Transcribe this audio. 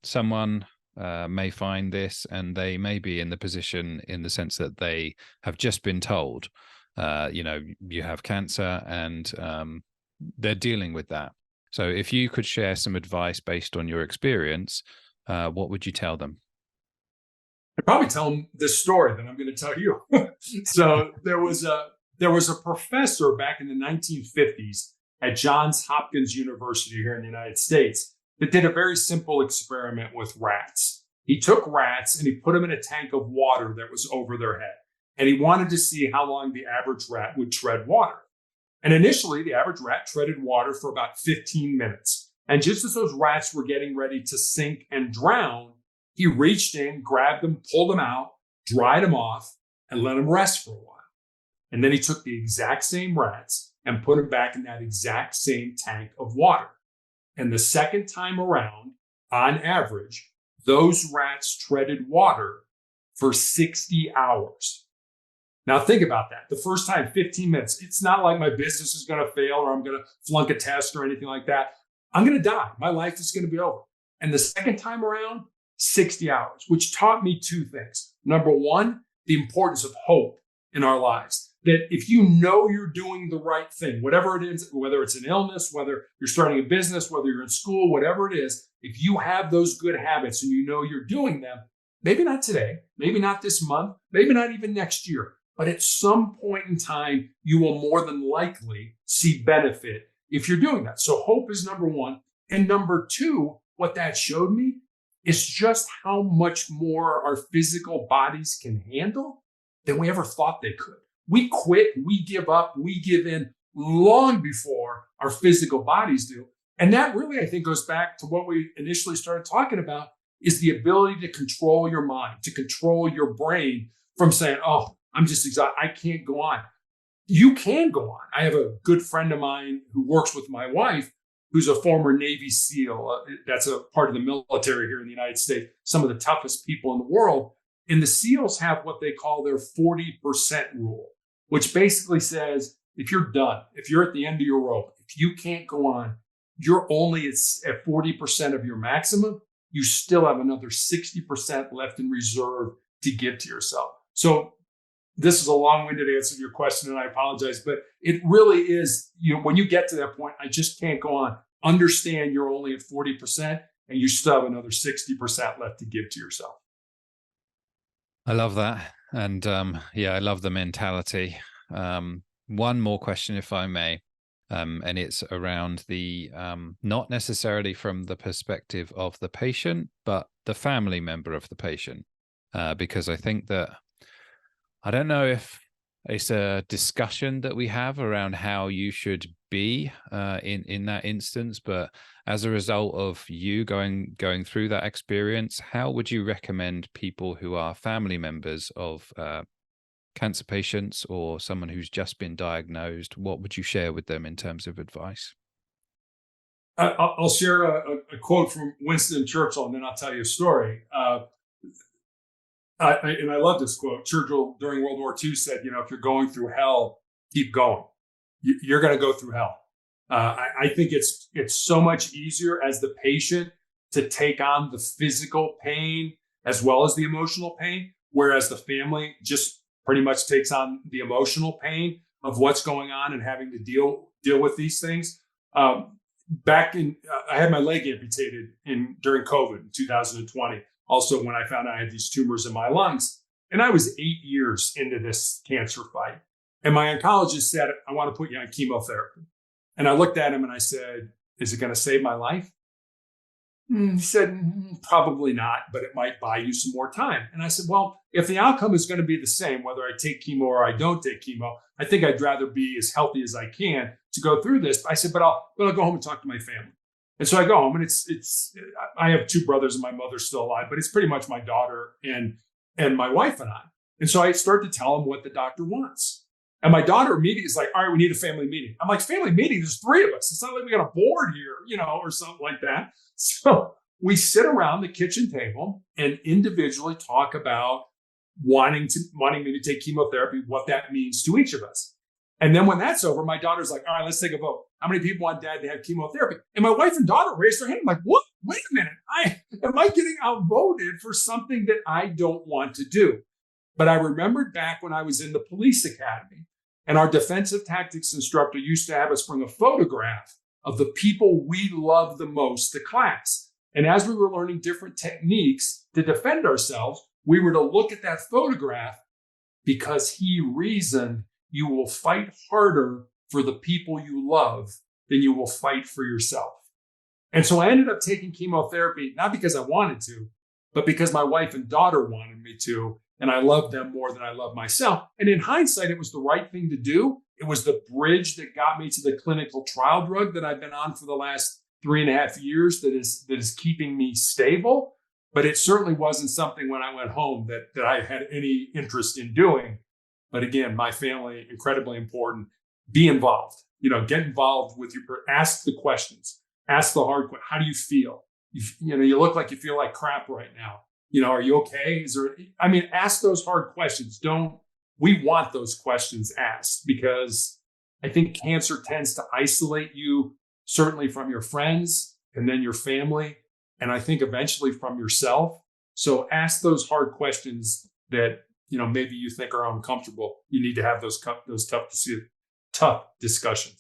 someone may find this and they may be in the position in the sense that they have just been told, you have cancer and they're dealing with that. So if you could share some advice based on your experience, what would you tell them? I'd probably tell them this story that I'm going to tell you. So there was a professor back in the 1950s at Johns Hopkins University here in the United States that did a very simple experiment with rats. He took rats and he put them in a tank of water that was over their head. And he wanted to see how long the average rat would tread water. And initially, the average rat treaded water for about 15 minutes. And just as those rats were getting ready to sink and drown, he reached in, grabbed them, pulled them out, dried them off, and let them rest for a while. And then he took the exact same rats and put them back in that exact same tank of water. And the second time around, on average, those rats treaded water for 60 hours. Now think about that. The first time, 15 minutes. It's not like my business is going to fail or I'm going to flunk a test or anything like that. I'm going to die. My life is going to be over. And the second time around, 60 hours, which taught me two things. Number one, the importance of hope in our lives. That if you know you're doing the right thing, whatever it is, whether it's an illness, whether you're starting a business, whether you're in school, whatever it is, if you have those good habits and you know you're doing them, maybe not today, maybe not this month, maybe not even next year, but at some point in time, you will more than likely see benefit if you're doing that. So hope is number one. And number two, what that showed me is just how much more our physical bodies can handle than we ever thought they could. We quit, we give up, we give in long before our physical bodies do. And that really, I think, goes back to what we initially started talking about, is the ability to control your mind, to control your brain from saying, oh, I'm just exhausted, I can't go on. You can go on. I have a good friend of mine who works with my wife, who's a former Navy SEAL. That's a part of the military here in the United States, some of the toughest people in the world. And the SEALs have what they call their 40% rule, which basically says, if you're done, if you're at the end of your rope, if you can't go on, you're only at 40% of your maximum. You still have another 60% left in reserve to give to yourself. So this is a long-winded answer to your question, and I apologize, but it really is, when you get to that point, I just can't go on. Understand you're only at 40% and you still have another 60% left to give to yourself. I love that. And I love the mentality. One more question, if I may. And it's around the not necessarily from the perspective of the patient, but the family member of the patient. Because I think that, I don't know if it's a discussion that we have around how you should be in that instance, but as a result of you going through that experience, how would you recommend people who are family members of cancer patients or someone who's just been diagnosed, what would you share with them in terms of advice? I'll share a quote from Winston Churchill, and then I'll tell you a story. And I love this quote. Churchill, during World War II, said, if you're going through hell, keep going. You're going to go through hell. I think it's so much easier as the patient to take on the physical pain as well as the emotional pain, whereas the family just pretty much takes on the emotional pain of what's going on and having to deal with these things. I had my leg amputated during COVID in 2020. Also, when I found out I had these tumors in my lungs, and I was 8 years into this cancer fight. And my oncologist said, I want to put you on chemotherapy. And I looked at him and I said, is it going to save my life? He said, probably not, but it might buy you some more time. And I said, well, if the outcome is going to be the same, whether I take chemo or I don't take chemo, I think I'd rather be as healthy as I can to go through this. I said, but I'll go home and talk to my family. And so I go home, and I have two brothers and my mother's still alive, but it's pretty much my daughter and my wife and I. And so I start to tell them what the doctor wants. And my daughter immediately is like, all right, we need a family meeting. I'm like, family meeting? There's three of us. It's not like we got a board here, or something like that. So we sit around the kitchen table and individually talk about wanting me to take chemotherapy, what that means to each of us. And then when that's over, my daughter's like, all right, let's take a vote. How many people want dad to have chemotherapy? And my wife and daughter raised their hand. I'm like, what? Wait a minute. am I getting outvoted for something that I don't want to do? But I remembered back when I was in the police academy, and our defensive tactics instructor used to have us bring a photograph of the people we love the most to class. And as we were learning different techniques to defend ourselves, we were to look at that photograph because he reasoned you will fight harder for the people you love than you will fight for yourself. And so I ended up taking chemotherapy, not because I wanted to, but because my wife and daughter wanted me to. And I loved them more than I love myself. And in hindsight, it was the right thing to do. It was the bridge that got me to the clinical trial drug that I've been on for the last 3.5 years that is keeping me stable. But it certainly wasn't something when I went home that I had any interest in doing. But again, my family, incredibly important. Be involved. Get involved with ask the questions. Ask the hard questions. How do you feel? You look like you feel like crap right now. Are you okay? Ask those hard questions. We want those questions asked because I think cancer tends to isolate you, certainly from your friends and then your family. And I think eventually from yourself. So ask those hard questions that, maybe you think are uncomfortable. You need to have those tough discussions.